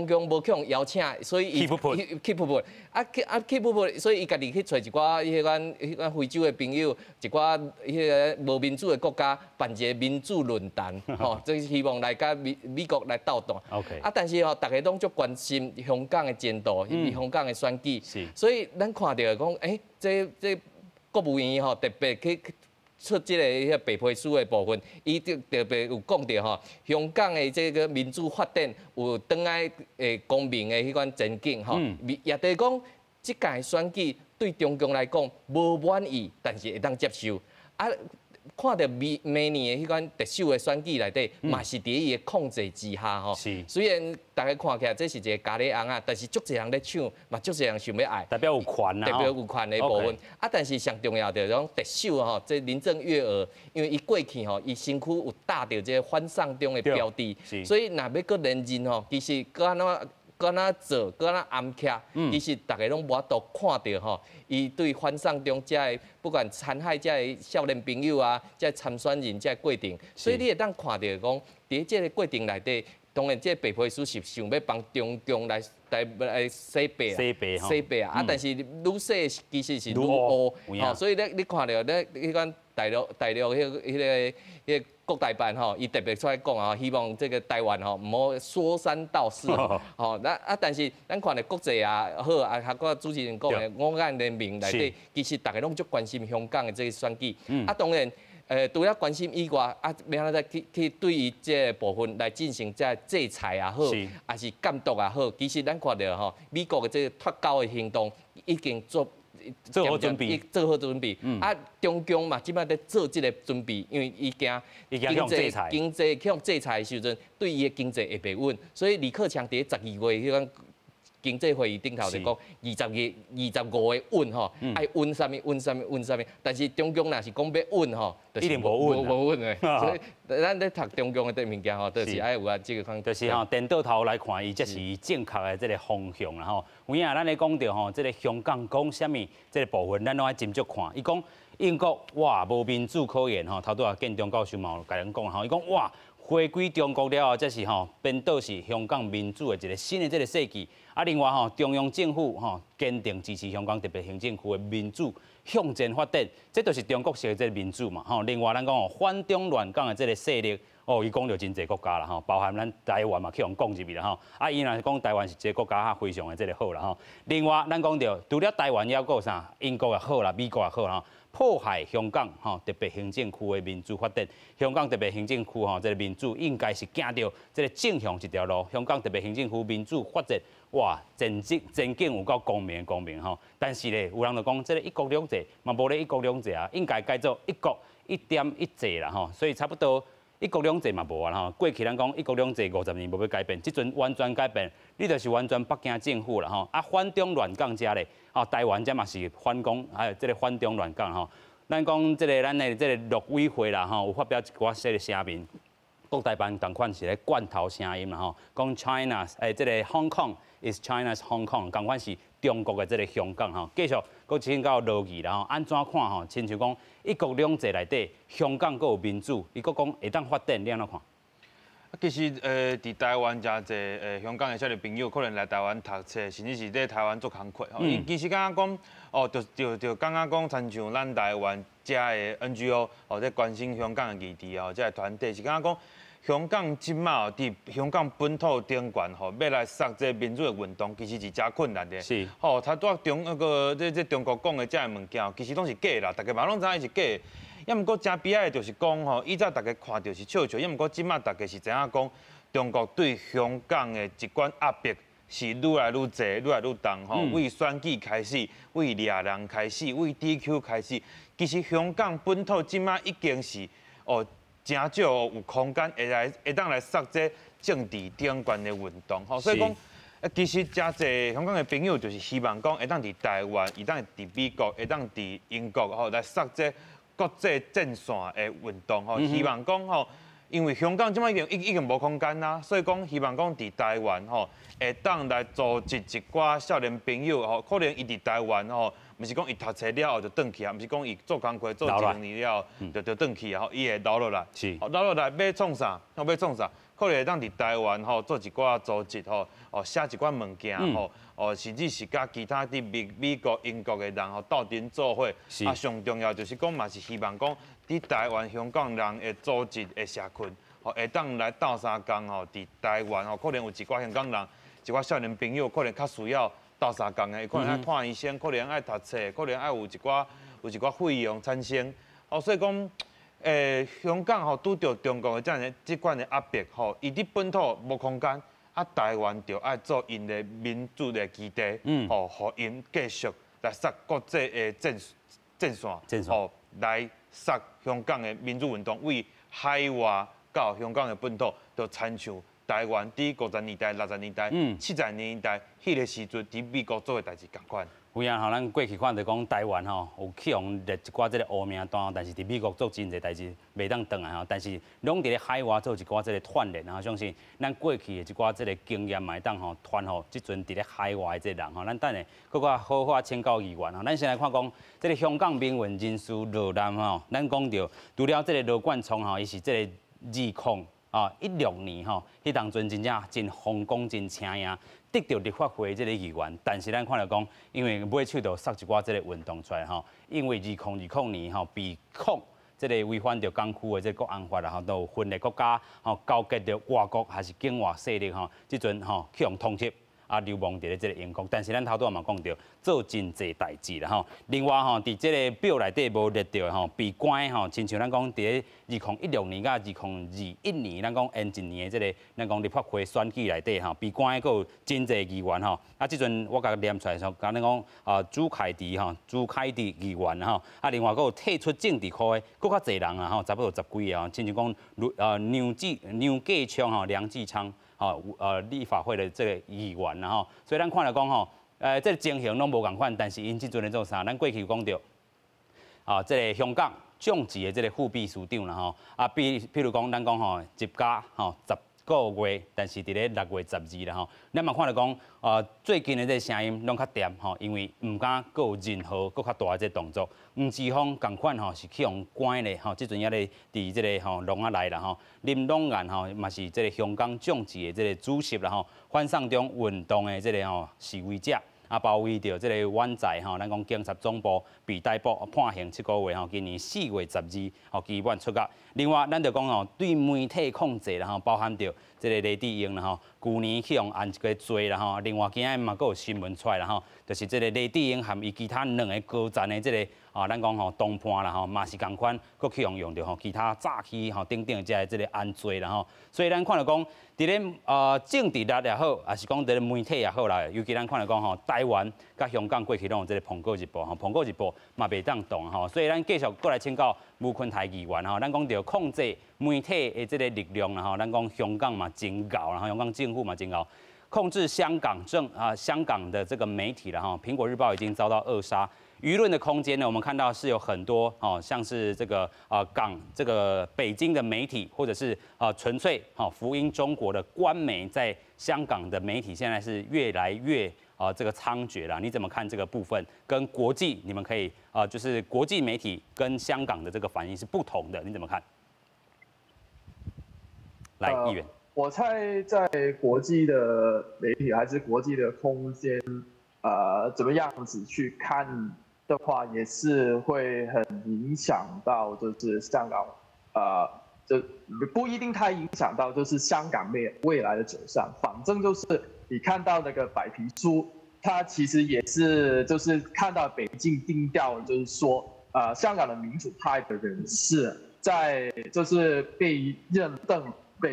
共无去邀请，所以伊 keep 不，所以伊家己去找一寡迄款非洲的朋友，一寡迄个无民主的国家办一个民主论坛，即希望来甲美国来斗斗。但是大家拢足关心香港的前途，香港的选举，所以咱看到讲，这国务院特别去。出即个白皮书的部分，伊特别有讲到吼，香港的这个民主发展有当来公平的迄款前景吼，也就是讲，即届选举对中共来讲无满意，但是会当接受。看到明年的迄款特首的选举内底，嘛是伫伊的控制之下吼。虽然大家看起来这是一个咖喱红啊，但是足侪人咧抢，嘛足侪人想要爱。代表有权啊。代表有权的部分。但是上重要的种特首吼，这林郑月娥，因为伊过去吼，伊身躯有搭着这反送中的标志，所以若要搁连任吼，其实搁安怎敢若做，敢若暗徛，其实大家拢无法度看到吼，伊对反送中遮个不管残害遮个少年朋友啊，遮参选人遮过程，所以你会当看到讲，伫这个过程内底，当然这北配司是想要帮中共来洗白啊，但是愈洗其实是愈乌，吼，所以咧你看到咧迄款大陆迄个国台办吼，伊特别出来讲啊，希望这个台湾吼唔好说三道四吼，但是咱看咧国际啊好啊，还个主持人讲的五眼联盟内底，其实大家拢足关心香港的这个选举，当然。除了关心以外，要安怎去对于这部分来进行这制裁也好，还是监督也好，其实咱看到吼，美国的这个脱钩的行动已经做好准备，中共嘛，即摆在做这个准备，因为伊惊经济向制裁的时阵，对伊的经济会袂稳，所以李克强伫12月迄个经济会议顶头就讲25个稳吼，爱稳啥物，但是中共若是讲要稳吼，一定无稳的。所以咱咧读中共的物件吼，就是爱有啊这个方，就是吼颠倒头来看，伊才是正确的这个方向啦吼。有影咱咧讲到吼，这个香港讲啥物，这个部分咱拢爱斟酌看。伊讲英国哇无民主可言吼，头拄啊见钟教授嘛，甲人讲吼，伊讲哇。回归中国了后，这是吼变倒是香港民主的一个新的这个世纪。啊，另外吼，中央政府吼坚定支持香港特别行政区的民主向前发展，这就是中国式的这个民主嘛。吼，另外咱讲吼反中乱港的这个势力，哦，伊讲到真济国家啦吼，包含咱台湾嘛去互讲入去啦吼。啊，伊若讲台湾是一个国家非常的这个好啦吼。另外咱讲到除了台湾，还有啥？英国也好啦，美国也好啦。迫害香港吼特别行政区的民主发展，香港特别行政区吼这个民主应该是行到这个正向一条路。香港特别行政区民主发展，哇，真景有够光明吼。但是咧，有人就讲这个一国两制嘛无咧一国两制啊，应该改做一国一点一制啦吼。所以差不多一国两制嘛无啊吼。过去咱讲一国两制50年无要改变，即阵完全改变，你就是完全北京政府啦吼。啊，反中乱港遮咧。哦，台湾这嘛是反攻，还有这个反中乱港吼。咱讲这个咱的这个陆委会啦吼，有发表一寡些个声明，国台办同款是咧罐头声音啦吼，讲 China 这个 Hong Kong is China's Hong Kong， 同款是中国的这个香港吼。继续佫请到落去啦吼，安怎看吼？亲像讲一国两制内底，香港佫有民主，伊佫讲会当发展，你安怎看？其实伫台湾真侪香港的少年朋友可能来台湾读册，甚至是在台湾做工课。伊其实感觉讲，哦，就感觉讲，亲像咱台湾遮的 NGO， 在关心香港的议题哦，遮个团体是感觉讲，香港即马伫香港本土顶悬要来杀这民主的运动，其实是真困难的。是。他拄中这中国讲的遮个物件，其实拢是假啦，大家嘛拢知影是假。也毋过真悲哀的就是讲吼，以早大家看到是笑笑，也毋过即马大家是知影讲，中国对香港的一管压迫是愈来愈济、愈来愈重吼。为选举开始，为掠人开始，为 DQ 开始，其实香港本土即马已经是真少有空间会当来杀这政治顶悬的运动吼。所以讲，其实真侪香港的朋友就是希望讲会当伫台湾，会当伫美国，会当伫英国吼来杀这。国际战线的运动吼，希望讲吼，因为香港即摆已经无空间啦，所以讲希望讲伫台湾吼，会当来组织一寡少年朋友吼，可能伊伫台湾吼，毋是讲伊读册了后就转去啊，毋是讲伊做工课做1年了后就转去啊，吼，伊会留落来，留落来要创啥？要创啥？可能会当伫台湾吼做一寡组织吼，写一寡物件吼，甚至是甲其他伫美国、英国的人吼斗阵做伙。啊，上重要就是讲嘛是希望讲伫台湾、香港人的组织的社群，会当来斗相共吼，伫台湾吼，可能有一寡香港人、一寡少年朋友，可能较需要斗相共的，可能爱看医生，可能爱读册，可能爱有一寡费用产生。所以讲。香港吼拄着中国的即款的压迫吼，伊伫本土无空间，啊，台湾就爱做因的民主的基地，互因继续来杀国际的战线，来杀香港的民主运动，为海外到香港的本土，就参像台湾伫50年代、60年代、70年代，迄个时阵伫美国做的代志共款。有影吼，咱过去看到讲台湾吼有去用列一寡这个乌名单，但是伫美国做真侪代志袂当转来吼，但是拢伫咧海外做一寡这个串联吼，相信咱过去的一寡这个经验嘛，当吼传互即阵伫咧海外的这人吼，咱等下搁较好好请教议员吼。咱先来看讲这个香港民运人士罗南吼，咱讲到除了这个罗冠聪吼，伊是这个2016年吼，迄当阵真正真风光真请赢。得到立法会这个议员，但是咱看到讲，因为尾手就杀一寡这个运动出来吼，因为2020年吼被控这个违反着港区的这个国安法啦吼，都有分裂国家吼勾结着外国还是境外势力吼，即阵吼去用通缉流亡伫咧这个英国，但是咱头拄也嘛讲到做真侪代志啦吼。另外吼，伫这个表内底无列到吼被关吼，亲像咱讲伫咧2016年甲2021年，咱讲延一年的这个咱讲立法会选举内底吼，被关的有真侪议员吼。即阵我甲念出来说，讲朱凯迪议员吼，另外有退出政治科的，搁较侪人啦吼，差不多10几个吼，亲像讲梁继昌吼、梁继昌。立法会的这个议员然后，所以咱看来讲吼，这个情形拢无共款，但是因即阵咧做啥？咱过去有讲到，这个香港种植的这个副秘书长啦吼，譬如讲咱讲吼，一家吼10个月，但是伫咧6月12啦吼，咱嘛看到讲，最近的这个声音拢较掂吼，因为唔敢有任何搁较大的这动作。吴志峰共款吼是去用关咧吼，即阵也咧伫即个吼笼仔内啦吼，林龙案吼嘛是即个香港种植的即个主席啦吼，反送中运动的即个吼示威者。包围着即个湾仔吼，咱讲警察总部被逮捕判刑7个月吼，今年4月12号期满出狱。另外，咱就讲吼，对媒体控制啦吼，包含着即个雷智英啦吼，去年去用按一个罪啦吼。另外，今日嘛阁有新闻出来啦吼，就是即个雷智英含伊其他2个高层的即个咱讲吼同伴啦吼，嘛是共款，阁去用着吼其他诈欺吼等等即个按罪啦吼。所以咱看到讲，伫咧政治力也好，还是讲伫咧媒体也好啦，尤其咱看到讲吼，台湾甲香港过去拢有即个苹果日报吼，苹果日报嘛袂当动吼，所以咱继续过来请教吴坤台议员吼，咱讲到控制媒体的即个力量啦吼，咱讲香港嘛真高，然后香港政府嘛真高，控制香港的这个媒体啦哈，苹果日报已经遭到扼杀。舆论的空间呢，我们看到是有很多像是这个这个北京的媒体，或者是纯粹福音中国的官媒，在香港的媒体现在是越来越这个猖獗了。你怎么看这个部分？跟国际你们可以就是国际媒体跟香港的这个反应是不同的，你怎么看？来，议员。我猜在国际的媒体还是国际的空间，怎么样子去看的话，也是会很影响到，就是香港，就不一定太影响到，就是香港未来的走向。反正就是你看到那个白皮书，它其实也是就是看到北京定调，就是说，香港的民主派的人士在就是被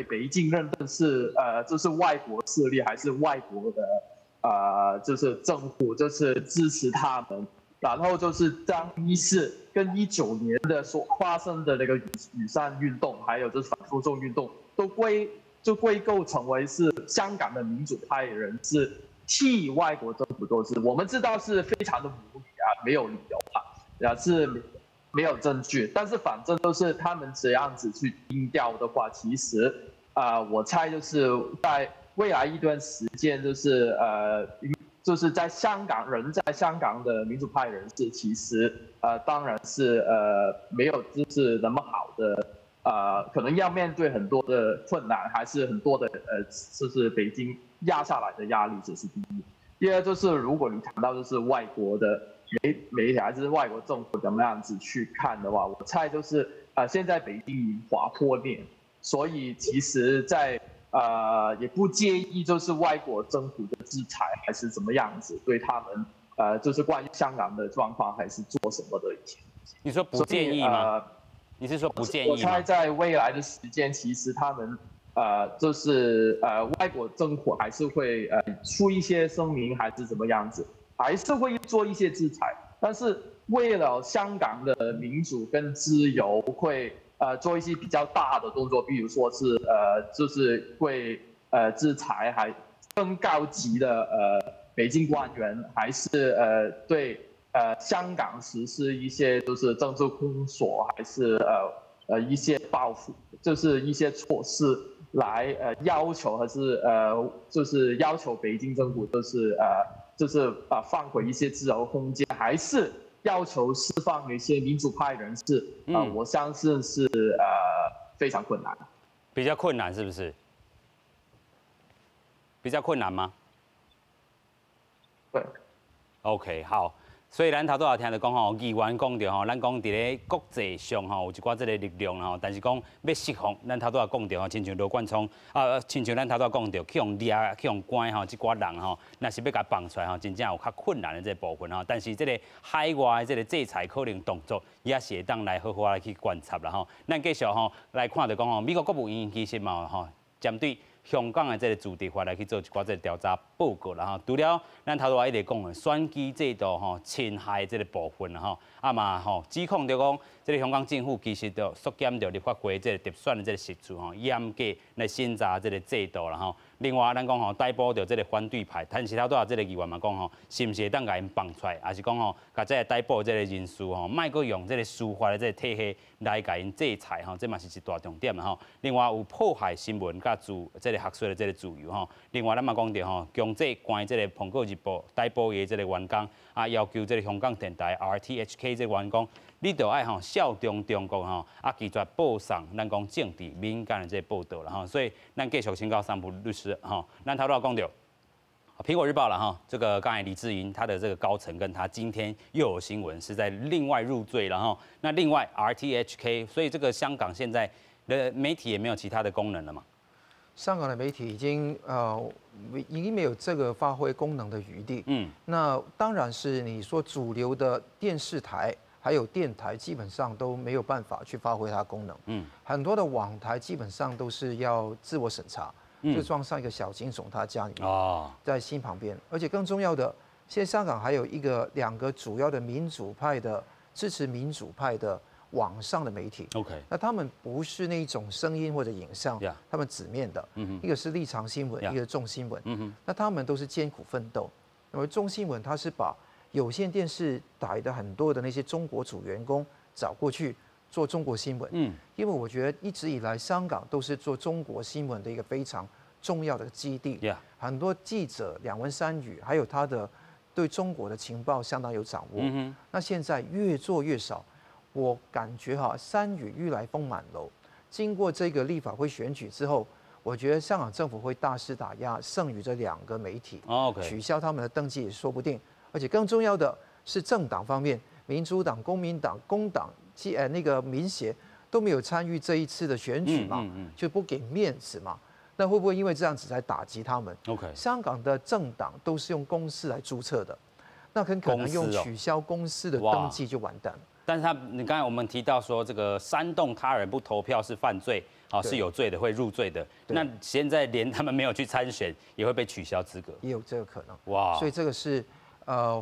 北京认定是就是外国势力还是外国的就是政府就是支持他们，然后就是将14跟19年的所发生的那个雨伞运动，还有就是反送中运动，都归构成为是香港的民主派人士替外国政府做事。我们知道是非常的无理没有理由是没有证据，但是反正都是他们这样子去定调的话，其实我猜就是在未来一段时间，就是在香港的民主派人士，其实当然是没有就是那么好的可能要面对很多的困难，还是很多的就是北京压下来的压力，这是第一。第二就是如果你谈到就是外国的媒体还是外国政府怎么样子去看的话，我猜就是现在北京已滑坡面，所以其实在也不介意就是外国政府的制裁还是怎么样子对他们就是关于香港的状况还是做什么的一些。你说不建议吗？你是说不建议吗？我猜在未来的时间，其实他们就是外国政府还是会出一些声明还是怎么样子。还是会做一些制裁，但是为了香港的民主跟自由，会做一些比较大的动作，比如说是就是会制裁，还更高级的北京官员，还是对香港实施一些就是政治封锁，还是一些报复，就是一些措施来要求，还是就是要求北京政府就是放回一些自由空间，还是要求释放一些民主派人士？我相信是非常困难的。比较困难是不是？比较困难吗？对。OK， 好。所以咱头拄也听到讲吼，议员讲到吼，咱讲伫咧国际上吼有一寡即个力量吼，但是讲要释放，咱头拄也讲到吼，亲像罗冠聪亲像咱头拄讲到，去用抓、去用关吼，即寡人吼，若是要甲放出来吼，真正有较困难的这部分吼。但是即个海外的即个制裁可能动作，也是会当来好好来去观察啦吼。咱继续吼来看到讲吼，美国国务院其实嘛吼，针对香港的这个主题法来去做一寡这个调查报告啦吼，除了咱头拄一直讲的选举制度吼侵害这个部分啦吼，嘛吼指控着讲这个香港政府其实就缩减着立法会这个特选的这个时数吼，严格来审查这个制度啦吼。另外咱讲吼逮捕着这个反对派，但是头拄这个议员嘛讲吼，是毋是会当甲因放出来，还是讲吼，甲这个逮捕这个人士吼，莫阁用这个司法的这个体系来甲因制裁吼，这嘛是一大重点啦吼。另外有迫害新闻甲这个学术的这个自由吼。另外咱嘛讲到吼，强制关这个《苹果日报》逮捕的这个员工，要求这个香港电台 RTHK 这个员工，你着爱吼效忠中国吼，拒绝报上咱讲政治敏感的这个报道啦吼。所以咱继续请教桑普律师吼，咱头拄讲到。苹果日报了哈，这个刚才李志英他的这个高层跟他今天又有新闻是在另外入罪了哈。那另外 RTHK， 所以这个香港现在的媒体也没有其他的功能了嘛？香港的媒体已经没有这个发挥功能的余地。那当然是你说主流的电视台还有电台基本上都没有办法去发挥它的功能。很多的网台基本上都是要自我审查。就装上一个小警总，他家里面在心旁边，而且更重要的，现在香港还有两个主要的民主派的支持民主派的网上的媒体。OK， 那他们不是那种声音或者影像，他们纸面的，一个是立场新闻，一个是众新闻。那他们都是艰苦奋斗。那么众新闻它是把有线电视台的很多的那些中国组员工找过去。做中国新闻，因为我觉得一直以来香港都是做中国新闻的一个非常重要的基地，很多记者两文三语，还有他的对中国的情报相当有掌握。那现在越做越少，我感觉山雨欲来风满楼。经过这个立法会选举之后，我觉得香港政府会大肆打压剩余这两个媒体，取消他们的登记也说不定。而且更重要的是政党方面，民主党、公民党、工党。那个民协都没有参与这一次的选举嘛，就不给面子嘛。那会不会因为这样子才打击他们 ？OK， 香港的政党都是用公司来注册的，那很可能用取消公司的登记就完蛋了。但是你刚才我们提到说，这个煽动他人不投票是犯罪，是有罪的，会入罪的。那现在连他们没有去参选，也会被取消资格，也有这个可能。哇！所以这个是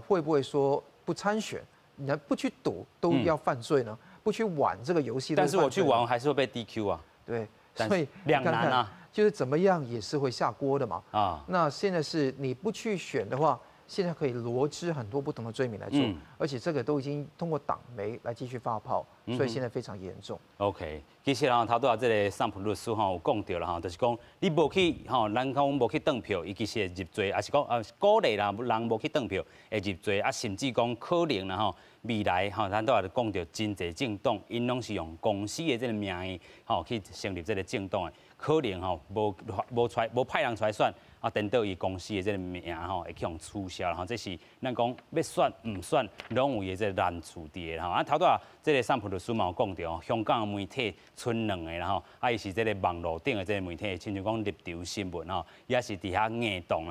会不会说不参选？你不去赌都要犯罪呢？不去玩这个游戏，但是我去玩还是会被 DQ 啊。对，所以两难啊，就是怎么样也是会下锅的嘛。那现在是你不去选的话，现在可以罗织很多不同的罪名来做，而且这个都已经通过党媒来继续发炮，所以现在非常严重。OK， 其实头拄这个桑普律师有讲到了就是讲你无去咱讲无去登票，伊其实会入罪，还是讲鼓励啦，人无去登票会入罪，甚至讲可能啦未来咱都也讲到真侪政党，因拢是用公司的这个名义去成立这个政党的，可能无派人出来选。等到伊公司的这个名会去用取消，这是咱讲要选唔选，拢有伊这个难处伫的头拄这个桑普律师嘛有讲到香港的媒体剩两个啦伊是这个网络顶的这个媒体，亲像讲立场新闻也是伫遐硬动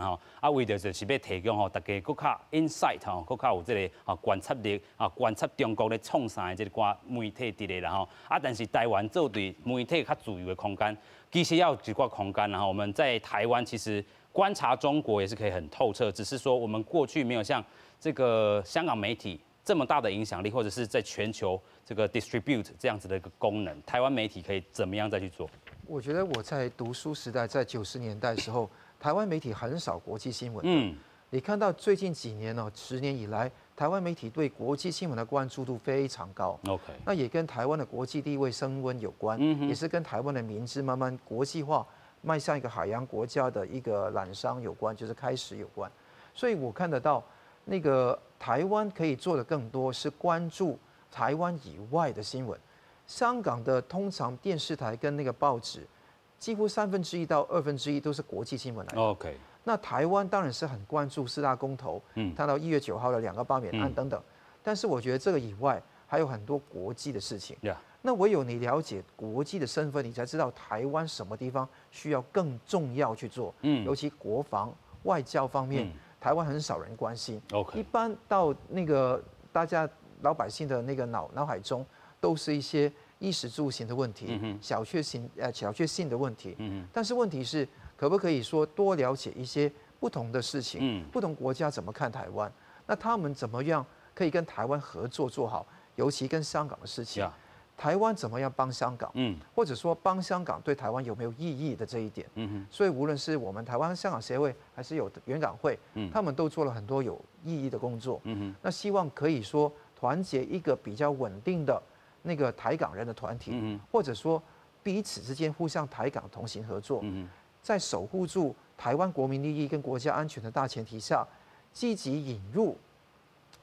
为着就是要提供大家更较 insight 更较有这个观察力观察中国咧创啥的这个媒体伫咧啦但是台湾做对媒体较自由的空间，其实要有一寡空间我们在台湾其实。观察中国也是可以很透彻，只是说我们过去没有像这个香港媒体这么大的影响力，或者是在全球这个 distribute 这样子的一个功能。台湾媒体可以怎么样再去做？我觉得我在读书时代，在90年代的时候，台湾媒体很少国际新闻。你看到最近几年呢，10年以来，台湾媒体对国际新闻的关注度非常高。OK， 那也跟台湾的国际地位升温有关，也是跟台湾的民智慢慢国际化，迈向一个海洋国家的一个揽商有关，就是开始有关。所以我看得到，那个台湾可以做的更多是关注台湾以外的新闻。香港的通常电视台跟那个报纸，几乎1/3到1/2都是国际新闻来的。OK。那台湾当然是很关注4大公投，谈到1月9号的2个罢免案等等，但是我觉得这个以外还有很多国际的事情。那唯有你了解国际的身份，你才知道台湾什么地方需要更重要去做。尤其国防、外交方面，台湾很少人关心。一般到那个大家老百姓的那个脑海中，都是一些衣食住行的问题，小确幸的问题。但是问题是，可不可以说多了解一些不同的事情？不同国家怎么看台湾？那他们怎么样可以跟台湾合作做好？尤其跟香港的事情，台湾怎么样帮香港？或者说帮香港对台湾有没有意义的这一点？所以无论是我们台湾香港协会，还是有原港会，他们都做了很多有意义的工作。那希望可以说团结一个比较稳定的那个台港人的团体，或者说彼此之间互相台港同行合作。在守护住台湾国民利益跟国家安全的大前提下，积极引入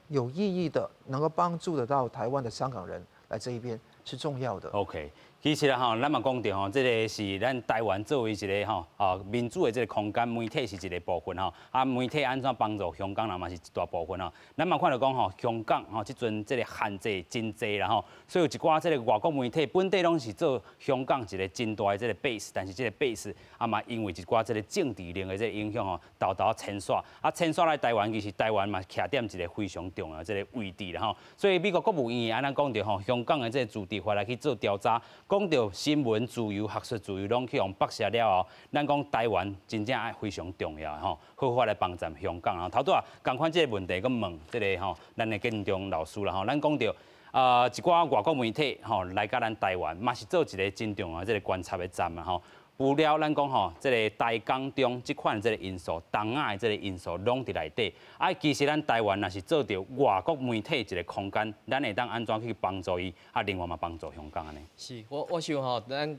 有意义的、能够帮助得到台湾的香港人来这一边是重要的。OK， 其实啦吼，咱嘛讲到吼，这个是咱台湾作为一个吼民主的这个空间，媒体是一个部分吼，媒体安怎帮助香港人嘛是一大部分吼。咱嘛看到讲吼，香港吼即阵这个限制真济啦吼，所以有一寡这个外国媒体本地拢是做香港一个真大的这个 base， 但是这个 base 嘛因为一寡这个政治令的这个影响吼，豆豆迁徙，迁徙来台湾，其实台湾嘛徛踮一个非常重要的这个位置啦吼。所以美国国务院安尼讲到吼，香港的这个驻地法来去做调查。讲到新闻自由、学术自由，拢去用绑架了后，咱讲台湾真正非常重要吼，好好来帮助香港啊。头拄啊，共款这个问题，佮问这个吼，咱的建中老师啦吼，咱讲到一寡外国媒体吼来到咱台湾，嘛是做一个真重要这个观察的站啊吼。除了咱讲吼，这个台港中这款这个因素，东亚的这个因素拢伫内底。其实咱台湾若是做到外国媒体一个空间，咱会当安怎去帮助伊？另外嘛帮助香港安尼。是，我想吼，咱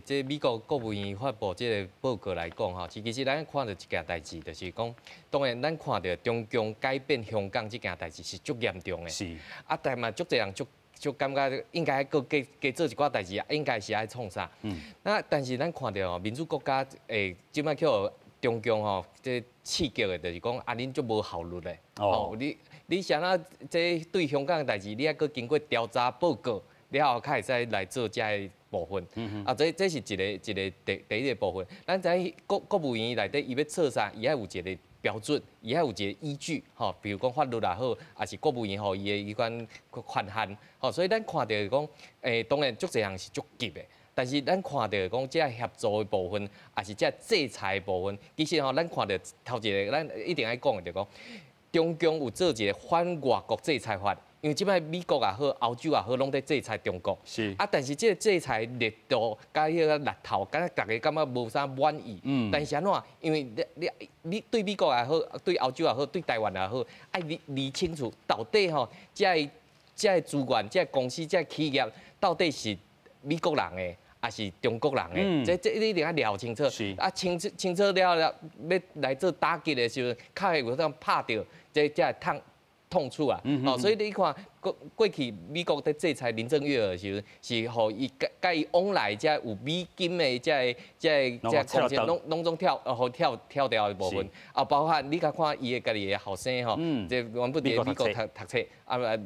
这美国国务院发布这个报告来讲吼，其实咱看到一件代志，就是讲，当然咱看到中共改变香港这件代志是足严重的。是。但嘛，足侪人就感觉应该搁加做一寡代志，应该是爱创啥？那但是咱看到吼，民主国家即摆叫中共吼，这刺激的，就是讲恁足无效率的。你想啊，这对香港的代志，你还搁经过调查报告了后，才会使来做这个部分。这是一个第一个部分。咱在国务院内底，伊要测啥，伊还有一个标准，伊还有一个依据，比如讲法律也好，也是国务院吼伊的伊款款项，所以咱看到讲，当然足侪项是足急的，但是咱看到讲这协助的部分，也是这制裁的部分，其实咱看到头一个，咱一定爱讲的就讲，中共有做一个反外国制裁法。因为即摆美国也好，欧洲也好，拢在制裁中国。是。但是这个制裁力度甲迄个力头，敢大家感觉无啥满意。但是安怎？因为你对美国也好，对欧洲也好，对台湾也好，爱理清楚到底吼，这资源、这公司、这企业到底是美国人的，还是中国人的？这一定要了清楚。是。清楚了，要来做打击的时候，较会有当拍到这痛处啊！所以你看过去美国在制裁林郑月娥的时候，是互伊甲伊往来遮有美金的遮公司拢总跳掉的部分，包括你甲看伊的家己的后生吼，这原本伫美国读册，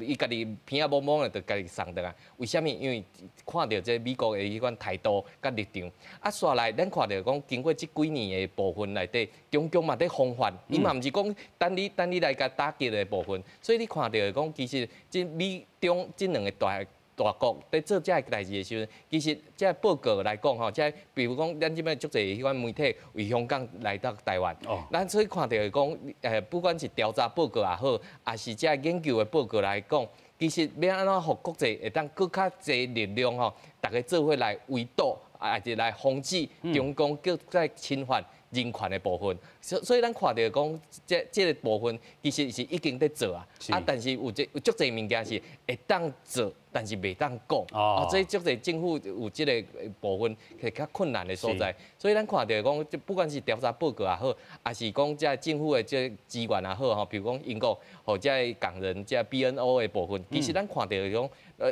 伊家己偏啊懵懵的，就家己送倒来。为什么？因为看到这美国的迄款态度甲立场，煞来咱看到讲经过这几年的部分内底，中共嘛在防范，伊嘛毋是讲等你来甲打击的部分。所以你看到讲，其实这美中这两个大国在做这个代志的时候，其实这报告来讲吼，这比如讲咱这边足侪迄款媒体为香港来到台湾，咱所以看到讲，不管是调查报告也好，还是这研究的报告来讲，其实要安怎互国际会当更较侪力量吼，大家做伙来围堵也是来防止中共搁再侵犯人权的部分。所以咱看到讲，这个部分其实是已经在做啊，但是有足侪物件是会当做，但是袂当讲。所以足侪政府有这个部分是较困难的所在。所以咱看到讲，不管是调查报告也好，还是讲这政府的这资源也好吼，比如讲英国或者港人这 BNO 的部分，其实咱看到讲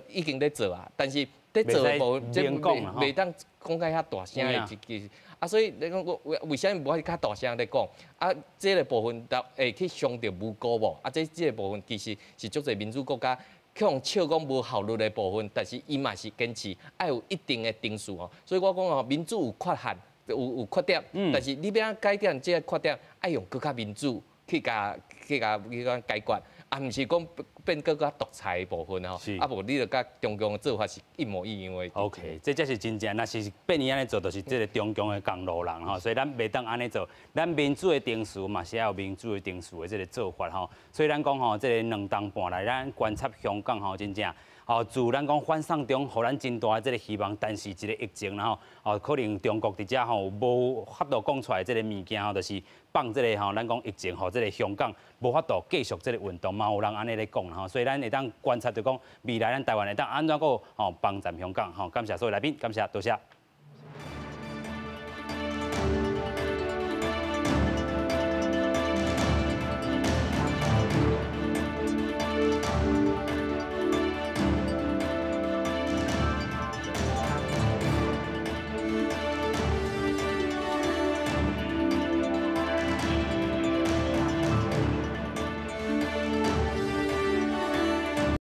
已经在做啊，但是在做的部分，这袂当讲甲遐大声的一句。所以你讲我为什么无法较大声在讲？这个部分会去伤到无辜无？这个部分其实是足侪民主国家向笑讲无效率的部分，但是伊嘛是坚持爱有一定的定数哦。所以我讲民主有缺陷，有缺点，但是你要改变这个缺点，爱用更较民主去甲解决。毋是讲变更加独裁的部分吼，无你就甲中共的做法是一模一样的。OK， 这才是真正，若是变伊安尼做，就是这个中共的同路人吼，所以咱袂当安尼做。咱民主的定数嘛，是要有民主的定数的这个做法吼。所以咱讲吼，这个2年半来，咱观察香港吼，真正。自咱讲反送中，互咱真大的这个希望，但是一个疫情，然后可能中国伫遮吼无法度讲出来这个物件吼，就是放这个吼，咱讲疫情吼，这个香港无法度继续这个运动，嘛有人安尼咧讲吼，所以咱会当观察着讲未来咱台湾会当安怎个帮助香港吼，感谢所有来宾，感谢多谢。